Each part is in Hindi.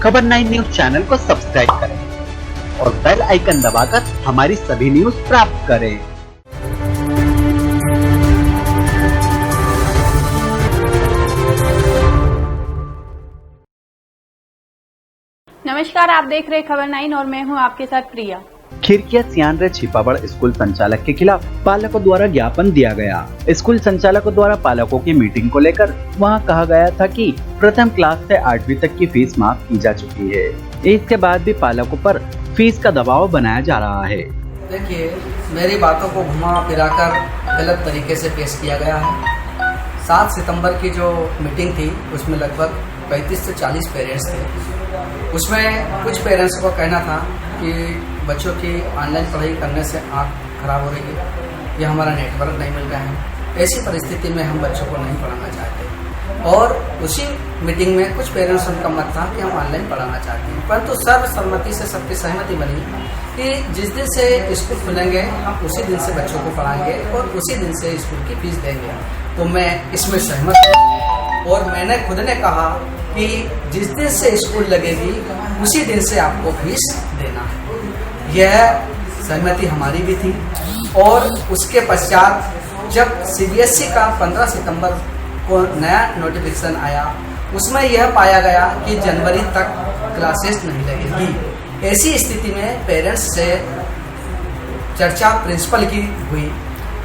खबर 9 न्यूज चैनल को सब्सक्राइब करें और बेल आइकन दबाकर हमारी सभी न्यूज प्राप्त करें। नमस्कार, आप देख रहे खबर 9 और मैं हूं आपके साथ प्रिया। खिरकिया सियानरे छिपाबड़ स्कूल संचालक के खिलाफ पालकों द्वारा ज्ञापन दिया गया। स्कूल संचालकों द्वारा पालकों की मीटिंग को लेकर वहां कहा गया था कि प्रथम क्लास से 8वीं तक की फीस माफ की जा चुकी है। इसके बाद भी पालकों पर फीस का दबाव बनाया जा रहा है। देखिए, मेरी बातों को घुमा फिराकर गलत तरीके से पेश किया गया है। 7 सितंबर की जो मीटिंग थी उसमें लगभग 35 से 40 पेरेंट्स थे। उसमें कुछ पेरेंट्स को कहना था कि बच्चों की ऑनलाइन पढ़ाई करने से आँख खराब हो रही है या हमारा नेटवर्क नहीं मिल रहा है। ऐसी परिस्थिति में हम बच्चों को नहीं पढ़ाना चाहते और उसी मीटिंग में कुछ पेरेंट्स उनका मत था कि हम ऑनलाइन पढ़ाना चाहते हैं, परंतु सर्वसम्मति से सबकी सहमति बनी कि जिस दिन से स्कूल खुलेंगे हम उसी दिन से बच्चों को पढ़ाएंगे और उसी दिन से स्कूल की फीस देंगे। तो मैं इसमें सहमत हूँ और मैंने खुद ने कहा कि जिस दिन से स्कूल लगेगी उसी दिन से आपको फीस देना है। यह सहमति हमारी भी थी और उसके पश्चात जब CBSE का 15 सितंबर को नया नोटिफिकेशन आया उसमें यह पाया गया कि जनवरी तक क्लासेस नहीं लगेगी। ऐसी स्थिति में पेरेंट्स से चर्चा प्रिंसिपल की हुई।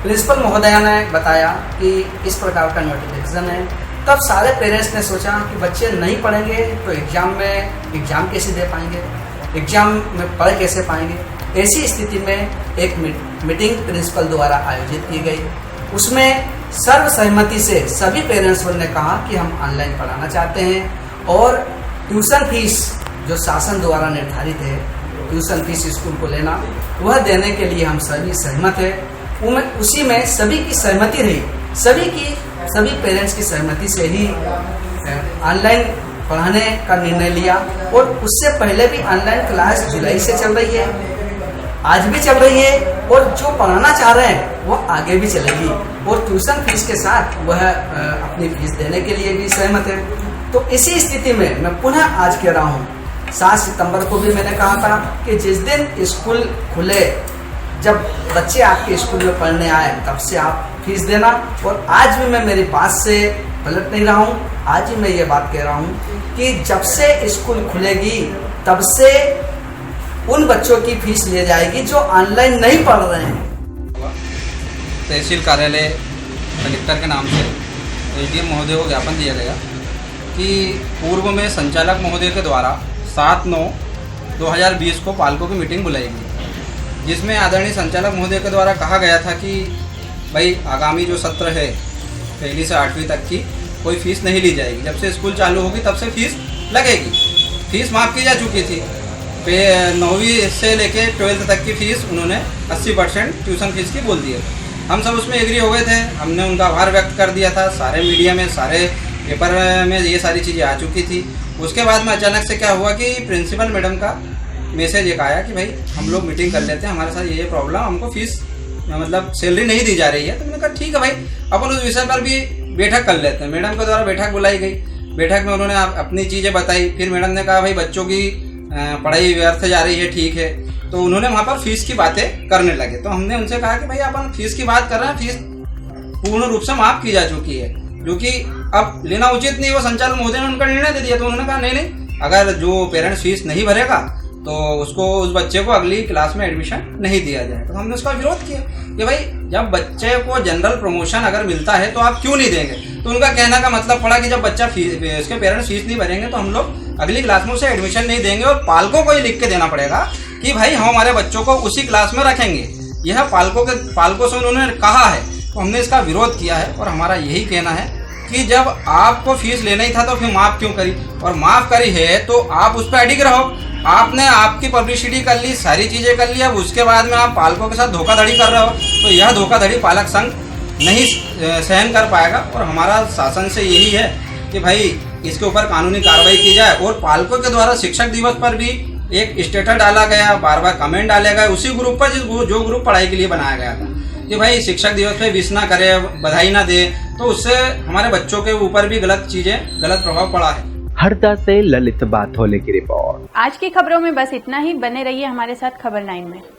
प्रिंसिपल महोदया ने बताया कि इस प्रकार का नोटिफिकेशन है। तब सारे पेरेंट्स ने सोचा कि बच्चे नहीं पढ़ेंगे तो एग्जाम कैसे दे पाएंगे, एग्जाम में पढ़ कैसे पाएंगे। ऐसी स्थिति में एक मीटिंग प्रिंसिपल द्वारा आयोजित की गई। उसमें सर्वसहमति से सभी पेरेंट्स ने कहा कि हम ऑनलाइन पढ़ाना चाहते हैं और ट्यूशन फीस जो शासन द्वारा निर्धारित है, ट्यूशन फीस स्कूल को लेना, वह देने के लिए हम सभी सहमत है। उसी में सभी की सहमति रही, सभी पेरेंट्स की सहमति से ही ऑनलाइन पढ़ाने का निर्णय लिया और उससे पहले भी ऑनलाइन क्लास जुलाई से चल रही है, आज भी चल रही है और जो पढ़ाना चाह रहे हैं वो आगे भी चलेगी और ट्यूशन फीस के साथ वह अपनी फीस देने के लिए भी सहमत है। तो इसी स्थिति में मैं पुनः आज कह रहा हूँ, 7 सितंबर को भी मैंने कहा था कि जिस दिन स्कूल खुले, जब बच्चे आपके स्कूल में पढ़ने आए तब से आप फीस देना। और आज भी मैं मेरी बात से पलट नहीं रहा हूँ, आज ही मैं ये बात कह रहा हूँ कि जब से स्कूल खुलेगी तब से उन बच्चों की फीस ले जाएगी जो ऑनलाइन नहीं पढ़ रहे हैं। तहसील कार्यालय कलेक्टर के नाम से SDM महोदय को ज्ञापन दिया गया कि पूर्व में संचालक महोदय के द्वारा 7/9/2020 को पालकों की मीटिंग बुलाई गई, जिसमें आदरणीय संचालक महोदय के द्वारा कहा गया था कि भाई आगामी जो सत्र है 1ली से 8वीं तक की कोई फीस नहीं ली जाएगी। जब से स्कूल चालू होगी तब से फीस लगेगी। फीस माफ़ की जा चुकी थी। 9वीं से लेके 12th तक की फीस उन्होंने 80% ट्यूशन फीस की बोल दी है। हम सब उसमें एग्री हो गए थे, हमने उनका आभार व्यक्त कर दिया था। सारे मीडिया में, सारे पेपर में ये सारी चीज़ें आ चुकी थी। उसके बाद में अचानक से क्या हुआ कि प्रिंसिपल मैडम का मैसेज एक आया कि भाई हम लोग मीटिंग कर लेते हैं, हमारे साथ ये प्रॉब्लम, हमको फीस मतलब सैलरी नहीं दी जा रही है। तो मैंने कहा ठीक है भाई, अपन उस विषय पर भी बैठक कर लेते हैं। मैडम के द्वारा बैठक बुलाई गई। बैठक में उन्होंने अपनी चीज़ें बताई। फिर मैडम ने कहा भाई बच्चों की पढ़ाई व्यर्थ जा रही है, ठीक है। तो उन्होंने वहाँ पर फीस की बातें करने लगे। तो हमने उनसे कहा कि भाई अपन फीस की बात कर रहे हैं, फीस पूर्ण रूप से माफ़ की जा चुकी है, जो कि अब लेना उचित नहीं। वो संचालक महोदय ने उनका निर्णय दे दिया। तो उन्होंने कहा नहीं, अगर जो पेरेंट्स फीस नहीं भरेगा तो उसको, उस बच्चे को अगली क्लास में एडमिशन नहीं दिया जाए। तो हमने उसका विरोध किया कि भाई जब बच्चे को जनरल प्रमोशन अगर मिलता है तो आप क्यों नहीं देंगे। तो उनका कहने का मतलब पड़ा कि जब बच्चा उसके पेरेंट्स फीस नहीं भरेंगे तो हम लोग अगली क्लास में उसे एडमिशन नहीं देंगे और पालकों को ही लिख के देना पड़ेगा कि भाई हम हमारे बच्चों को उसी क्लास में रखेंगे। यह पालकों से उन्होंने कहा है। तो हमने इसका विरोध किया है और हमारा यही कहना है कि जब आपको फीस लेना ही था तो फिर माफ़ क्यों करी, और माफ़ करी है तो आप उस पर अडिग रहो। आपने आपकी पब्लिसिटी कर ली, सारी चीज़ें कर ली, अब उसके बाद में आप पालकों के साथ धोखाधड़ी कर रहे हो। तो यह धोखाधड़ी पालक संघ नहीं सहन कर पाएगा और हमारा शासन से यही है कि भाई इसके ऊपर कानूनी कार्रवाई की जाए। और पालकों के द्वारा शिक्षक दिवस पर भी एक स्टेटस डाला गया, बार बार कमेंट डाले गए उसी ग्रुप पर जो ग्रुप पढ़ाई के लिए बनाया गया था कि भाई शिक्षक दिवस पे विश ना करे, बधाई ना दे। तो उससे हमारे बच्चों के ऊपर भी गलत प्रभाव पड़ा है। हरदा से ललित बाथोले की रिपोर्ट। आज की खबरों में बस इतना ही। बने रहिए हमारे साथ खबर 9 में।